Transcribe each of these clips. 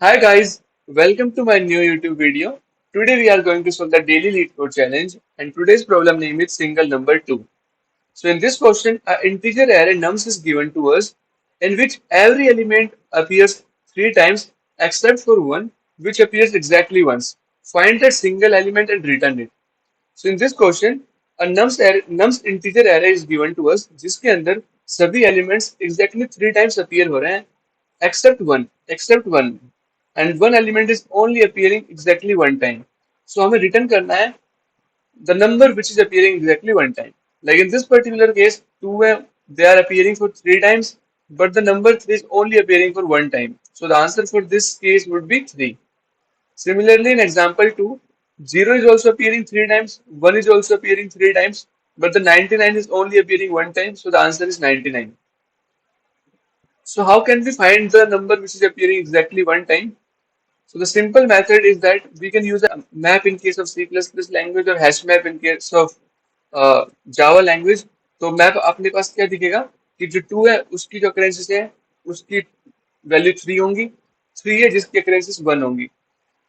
Hi guys, welcome to my new YouTube video. Today we are going to solve the daily lead code challenge and today's problem name is single number 2. So in this question, an integer array nums is given to us in which every element appears 3 times except for one which appears exactly once. Find that single element and return it. So in this question, a nums integer array is given to us जिसके अंदर सभी elements exactly 3 times appear हो रहे हैं except one and one element is only appearing exactly one time. So हमें return करना है the number which is appearing exactly one time. Like in this particular case, they are appearing for 3 times, but the number 3 is only appearing for one time. So the answer for this case would be 3. Similarly, in example 2, 0 is also appearing 3 times, 1 is also appearing 3 times, but the 99 is only appearing one time, so the answer is 99. So how can we find the number which is appearing exactly one time? So the simple method is that we can use a map in case of C++ language or hash map in case of Java language. तो map अपने पास क्या दिखेगा कि जो 2 है उसकी जो occurrences है उसकी वैल्यू 3 होंगी, 3 है जिसकी occurrences 1 होंगी.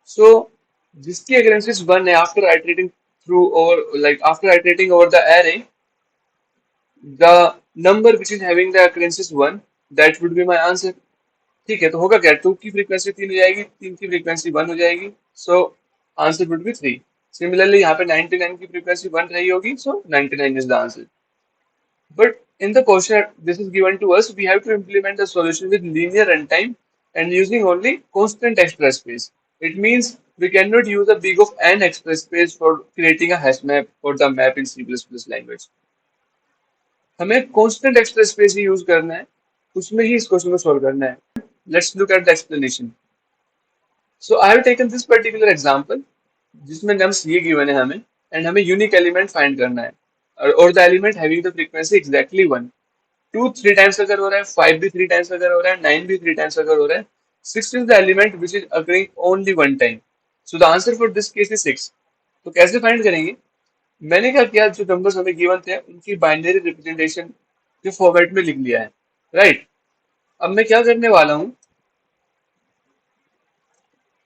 So जिसकी occurrences 1 है after iterating over the array, the number which is having the occurrences 1, that would be my answer. ठीक है, तो होगा क्या, 2 की फ्रीक्वेंसी 3 हो जाएगी, 3 की फ्रीक्वेंसी 1 हो जाएगी, so answer would be 3. Similarly यहाँ पे 99 की फ्रीक्वेंसी 1 रही होगी, सो 99 is the answer. But in the question this is given to us, we have to implement the solution with linear runtime and using only constant express space. It means we cannot use a big of n express space for creating a hash map or the map in C++ language. हमें constant express space ही use करना है, उसमें ही इस question को solve करना है. Let's look at the explanation. So I have taken this particular example जिसमें nums ये given है हमें and हमें unique element find करना है और the element having the frequency exactly 1. 2 3 times अगर हो रहा है, 5 भी 3 times अगर हो रहा है, 9 भी 3 times अगर हो रहा है, 6 is the element which is occurring only one time. So the answer for this case is 6. तो कैसे फाइंड करेंगे? मैंने क्या किया, जो नंबर्स हमें गिवन थे उनकी बाइनरी रिप्रेजेंटेशन के फॉर्मेट में लिख लिया है, राइट. अब मैं क्या करने वाला हूँ,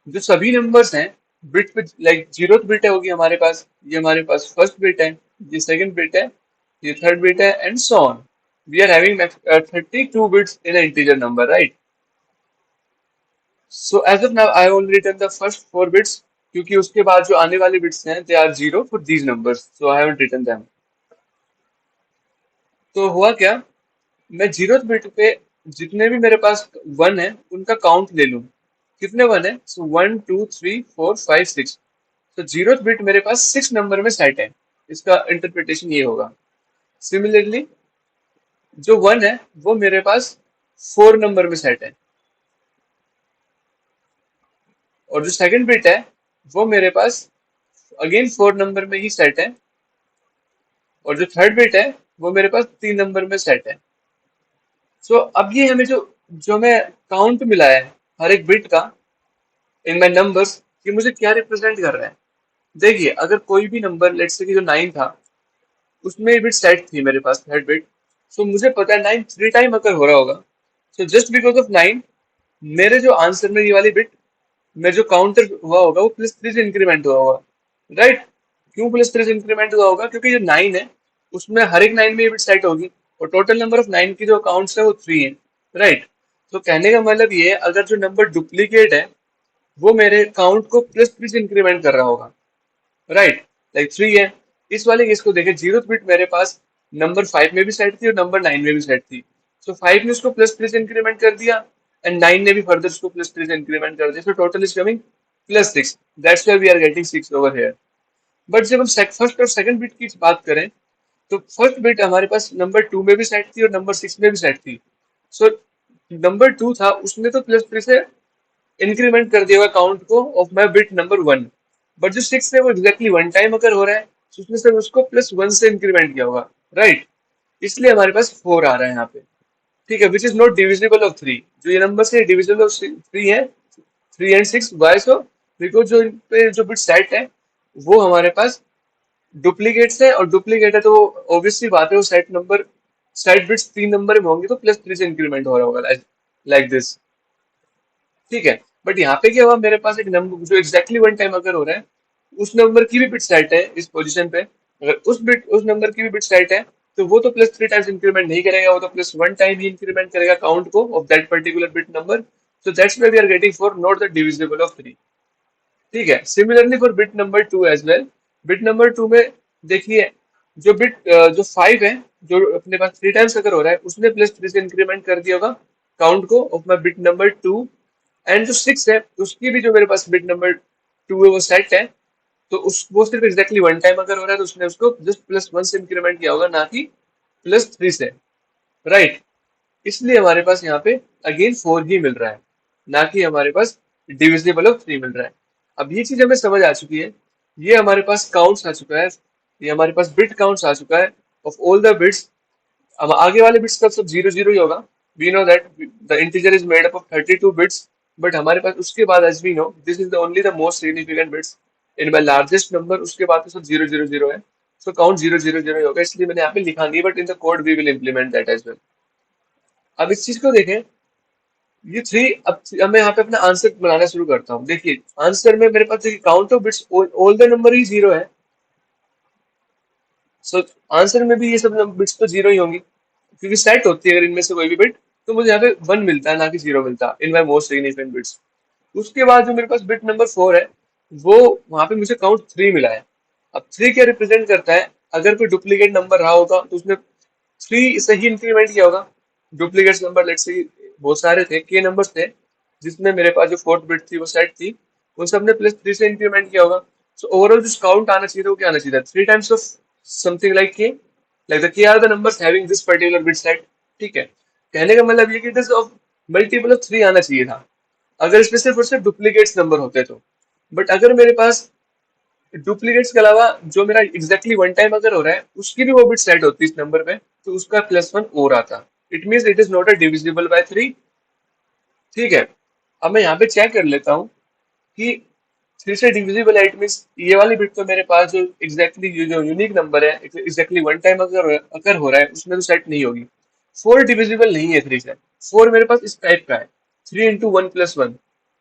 जो सभी नंबर्स हैं बिट पे, लाइक जीरो बिट है होगी हमारे पास, ये हमारे पास फर्स्ट बिट है, ये सेकंड बिट है, ये थर्ड बिट है and so on. We are having 32 bits in integer number, right. So as of now I only return the first 4 bits, क्योंकि उसके बाद जो आने वाले बिट्स हैं they are zero for these numbers, so I haven't return them. तो हुआ क्या, मैं जीरो बिट पे जितने भी मेरे पास वन है उनका काउंट ले लूं. कितने वन है, सो 1 2 3 4 5 6. तो जीरो बिट मेरे पास 6 नंबर में सेट है, इसका इंटरप्रिटेशन ये होगा. सिमिलरली जो वन है वो मेरे पास 4 नंबर में सेट है, और जो सेकंड बिट है वो मेरे पास अगेन 4 नंबर में ही सेट है, और जो थर्ड बिट है वो मेरे पास 3 नंबर में सेट है. सो अब ये हमें जो जो मैं काउंट मिला है हर एक बिट का इन माई नंबर्स, ये मुझे क्या रिप्रेजेंट कर रहा है. देखिए, अगर कोई भी नंबर लेट्स से कि जो 9 था उसमें बिट सेट थी मेरे पास थर्ड बिट, सो मुझे पता है 9 3 टाइम अगर हो रहा होगा, सो जस्ट बिकॉज ऑफ 9 मेरे जो आंसर में ये वाली बिट में जो काउंटर हुआ होगा वो +3 से इंक्रीमेंट हुआ होगा, राइट. क्यों +3 से इंक्रीमेंट हुआ होगा, क्योंकि जो 9 है उसमें हर एक 9 में ये बिट सेट होगी और टोटल नंबर ऑफ 9 की जो अकाउंट्स है वो 3 है, राइट. तो कहने का मतलब ये है, अगर जो नंबर डुप्लीकेट है वो मेरे काउंट को +3 से इंक्रीमेंट कर रहा होगा, राइट. लाइक 3 है. इस वाले केस को देखें, जीरो बिट मेरे पास नंबर 5 में भी सेट थी और नंबर 9 में भी सेट थी. सो 5 ने उसको +3 से इंक्रीमेंट कर दिया एंड 9 ने भी फर्दर उसको +3 से इंक्रीमेंट कर दिया, so total is coming +6. That's why we are getting 6 over here. But जब हम फर्स्ट और सेकंड बिट की बात करें, तो फर्स्ट बिट हमारे पास नंबर 2 में भी सेट थी और नंबर 6 में भी सेट थी. सो नंबर 2 था उसने तो +3 से इंक्रीमेंट कर दिया होगा काउंट को of my bit number 1. But जो 6 है वो एग्जैक्टली वन टाइम अगर हो रहा है तो उसने सिर्फ उसको +1 से इंक्रीमेंट किया होगा, राइट. इसलिए हमारे पास 4 आ रहा है यहाँ पे, ठीक है, which is not divisible of 3. जो ये नंबर से डिविजिबल ऑफ 3 है, 3 and 6. वाई सो, बिकॉज जो इन पे जो बिट सेट है वो हमारे पास डुप्लीकेट्स है, और डुप्लीकेट है तो ऑब्वियसली बात है वो सेट बिट्स 3 नंबर में होंगे तो +3 से इंक्रीमेंट हो रहा होगा, लाइक दिस, ठीक है. बट यहाँ पे क्या हुआ, मेरे पास एक नंबर जो एग्जैक्टली वन टाइम अगर हो रहा है, उस नंबर की भी बिट सेट है इस पोजीशन पे। अगर उस नंबर की भी बिट सेट है, तो वो तो प्लस थ्री टाइम्स इंक्रीमेंट नहीं करेगा, वो तो प्लस वन टाइम ही इंक्रीमेंट करेगा काउंट को of that particular bit number. So that's why we are getting for not the divisible of three. ठीक है, similarly for bit number two as well. Bit number two में देखिए, जो bit जो five है, जो अपने पास थ्री टाइम्स अगर हो रहा है, उसने प्लस थ्री से इंक्रीमेंट कर दिया होगा काउंट को of my bit number to. And जो सिक्स है, उसकी भी जो मेरे पास बिट नंबर टू है वो सेट है, तो उस वो सिर्फ एग्जैक्टली वन टाइम अगर हो रहा है तो उसने उसको जस्ट प्लस वन से इंक्रीमेंट किया होगा, ना कि प्लस थ्री से। राइट, इसलिए हमारे पास यहाँ पे अगेन फोर ही मिल रहा है, ना कि हमारे पास डिविजिबल ऑफ थ्री मिल रहा है। अब ये चीज हमें समझ आ चुकी है, ये हमारे पास काउंट्स आ चुका है, ये हमारे पास बिट काउंट्स आ चुका है ऑफ ऑल द बिट्स। अब आगे वाले बिट्स का सब जीरो जीरो ही होगा। We know that the integer is made up of 32 bits, but हमारे पास उसके बाद as we know this is the only the most significant bits in my largest number, उसके बाद तो सब जीरो जीरो जीरो है। सो काउंट जीरो जीरो जीरो ही होगा, इसलिए मैंने यहाँ पे लिखा नहीं, but in the code we will implement that as well. अब इस चीज को देखें, ये थ्री, अब मैं यहाँ पे अपना आंसर बनाना शुरू करता हूँ। देखिए आंसर में मेरे पास देखिए count of bits all the number ही जीरो है। सो आंसर में भी ये सब बिट्स तो जीरो ही होंगी, क्योंकि सेट होती है अगर इनमें से कोई भी बिट, तो मुझे यहाँ पे वन मिलता है, ना कि जीरो मिलता इन माई मोस्ट सिग्निफिकेंट बिट्स। उसके बाद जो मेरे पास बिट नंबर फोर है, वो वहां पे मुझे काउंट थ्री मिला है। अब थ्री क्या रिप्रेजेंट करता है, अगर कोई डुप्लीकेट नंबर रहा होगा तो उसने थ्री से ही इंक्रीमेंट किया होगा। डुप्लीकेट नंबर लेट्स से बहुत सारे थे, के नंबर्स थे, जिसमें मेरे पास जो फोर्थ बिट थी वो सेट थी, उन सब ने प्लस थ्री से इंक्रीमेंट किया होगा। सो ओवरऑल जो काउंट आना चाहिए था वो क्या आना चाहिए था, three times of something like k, like the k are the numbers having this particular bit set. ठीक है, कहने का मतलब ये कि it is of multiple of three आना चाहिए था, अगर इसमें सिर्फ और सिर्फ डुप्लीकेट्स नंबर होते तो। बट अगर मेरे पास डुप्लीकेट्स के अलावा जो मेरा एग्जैक्टली वन टाइम अगर हो रहा है, उसकी भी वो बिट सेट होती है इस नंबर पे, तो उसका प्लस वन और आता। It means it is not a divisible by three. ठीक है, अब मैं यहाँ पे चेक कर लेता हूँ कि थ्री से डिविजिबल है, इट मीन्स ये वाली बिट तो मेरे पास जो एग्जैक्टली जो यूनिक नंबर है एग्जैक्टली वन टाइम अगर हो रहा है, उसमें तो सेट नहीं होगी। फोर डिविजिबल नहीं है थ्री से। फोर मेरे पास इस टाइप का है, three into one plus one.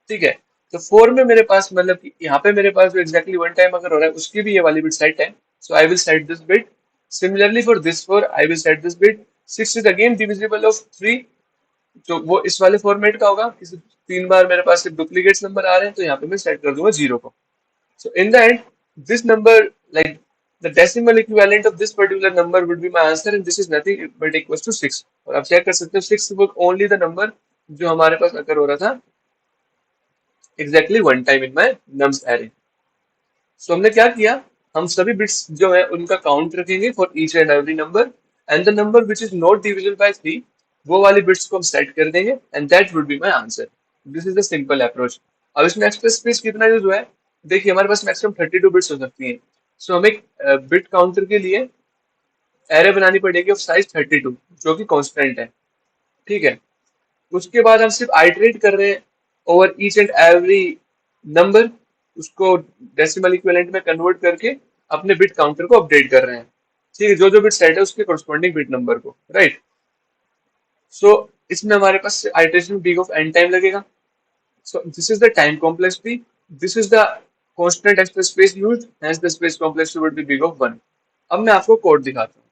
ठीक है, तो फोर में मेरे पास मतलब कि यहाँ पे मेरे पास जो एग्जैक्टली वन टाइम अगर हो रहा है, उसकी भी ये वाली बिट सेट है। So I will set this bit. Similarly for this four I will set this bit. Six is again divisible of three, तो वो इस वाले फॉर्मेट का होगा कि सिर्फ तीन बार मेरे पास सिर्फ डुप्लीकेट्स नंबर आ रहे हैं, तो यहाँ पे मैं सेट कर दूंगा जीरो को। So in the end this number, like the decimal equivalent of this particular number would be my answer, and this is nothing but equals to six. और आप चेक कर सकते हो, six was only the number जो हमारे पास अगर हो रहा था exactly one time in my nums array. So हमने क्या किया, हम सभी बिट्स जो है उनका काउंट रखेंगे for each and every number, and the number which is not divisible by three, वो वाली बिट्स को हम सेट कर देंगे, and that would be my answer. This is the simple approach. अब इसमें एक्स्ट्रा स्पेस कितना यूज हुआ है, देखिए हमारे पास मैक्सिमम 32 बिट्स हो सकती हैं। सो हमें बिट काउंटर के लिए एरे बनानी पड़ेगी ऑफ साइज 32, जो कि कांस्टेंट है। ठीक है, उसके बाद हम सिर्फ आइटरेट कर रहे हैं over each and every number, उसको डेसिमल इक्विवेलेंट में कन्वर्ट करके अपने बिट काउंटर को अपडेट कर रहे हैं। ठीक है, जो जो बिट सेट है उसके कोरस्पॉन्डिंग बिट नंबर को। राइट, सो इसमें हमारे पास iteration big of n time लगेगा। So this is the time complexity, this is the constant extra space used, hence the space complexity would be big of one. अब मैं आपको code दिखाता हूँ।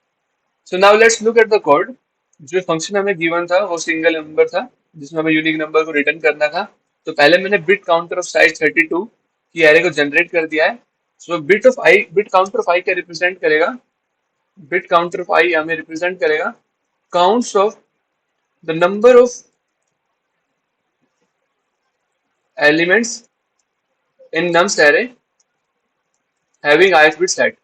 So now let's look at the code. जो function हमें given था वो single number था, जिसमें हमें यूनिक नंबर को रिटर्न करना था। तो पहले मैंने बिट काउंटर ऑफ साइज 32 की एरे को जनरेट कर दिया है। सो बिट काउंटर ऑफ आई क्या रिप्रेजेंट करेगा, बिट काउंटर ऑफ आई हमें रिप्रेजेंट करेगा counts of the number of elements in nums array having ith bit set।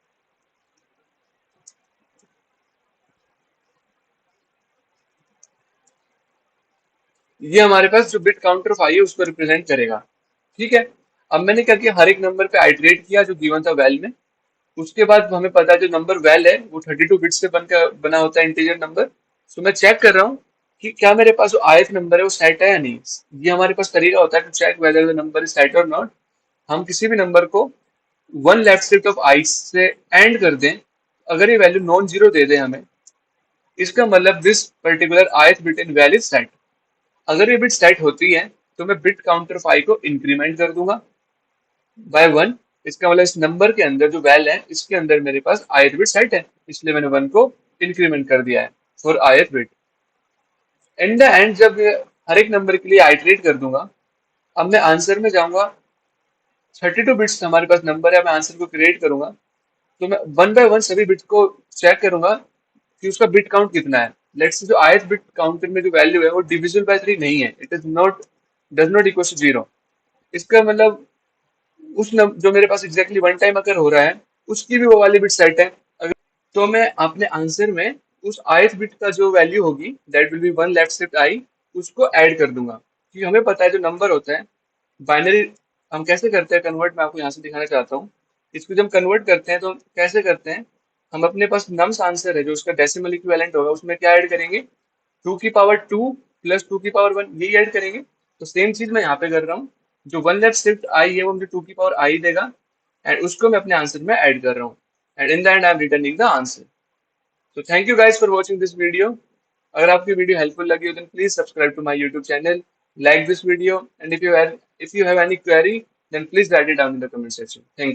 ये हमारे पास जो बिट काउंटर ऑफ आई है उसको रिप्रेजेंट करेगा। ठीक है, अब मैंने क्या किया, हर एक नंबर पे आइटरेट किया जो गिवन था वैल में। उसके बाद हमें पता है जो नंबर वैल है वो 32 बिट से बनकर बना होता है, इंटीजर नंबर। सो मैं चेक कर रहा हूँ कि क्या मेरे पास जो ith नंबर है वो सेट है या नहीं। ये हमारे पास तरीका होता है to check whether the number is set और नॉट। हम किसी भी नंबर को one left shift of i से एंड कर दें, अगर ये वैल्यू नॉन जीरो दे दे हमें, इसका मतलब this particular ith bit in val is set. अगर ये बिट सेट होती है, तो मैं बिट काउंटर 5 को इंक्रीमेंट कर दूंगा बाय 1। इसका मतलब इस नंबर के अंदर जो वैल है इसके अंदर मेरे पास ith बिट सेट है, इसलिए मैंने 1 को इंक्रीमेंट कर दिया है for ith bit. In the and जब हर एक नंबर के लिए आइटरेट कर दूंगा, अब मैं आंसर में जाऊंगा। 32 बिट्स हमारे पास नंबर है, मैं आंसर को क्रिएट करूंगा, तो मैं वन बाय वन सभी बिट्स को चेक करूंगा कि उसका बिट काउंट कितना है। लेट्स से जो ith बिट काउंटर में जो वैल्यू है वो डिविजिबल बाय 3 नहीं है, it is not, does not equal to 0। इसका मतलब जो मेरे पास एग्जैक्टली वन टाइम अगर हो रहा है उसकी भी वो वाली बिट सेट है। तो मैं अपने आंसर में उस ith बिट का जो वैल्यू होगी that will be one left shift i, उसको ऐड कर दूंगा। क्योंकि हमें पता है जो नंबर होता है बाइनरी, हम कैसे करते हैं कन्वर्ट, मैं आपको यहाँ से दिखाना चाहता हूँ। इसको जब हम कन्वर्ट करते हैं तो कैसे करते हैं, हम अपने पास नम्स आंसर है जो उसका डेसिमल इक्विवेलेंट होगा उसमें क्या ऐड करेंगे, 2 की पावर 2 प्लस 2 की पावर 1, यही ऐड करेंगे। तो सेम चीज मैं यहाँ पे कर रहा हूँ, जो वन लेफ्ट शिफ्ट आई है वो मुझे 2 की पावर i देगा, एंड उसको मैं अपने आंसर में ऐड कर रहा हूँ, and in the end I am returning the answer. तो thank you guys for watching this video. अगर आपकी वीडियो हेल्पफुल लगी हो then please subscribe to my YouTube channel, like this video, and if you have any query then please write it down in the comment section. Thank you.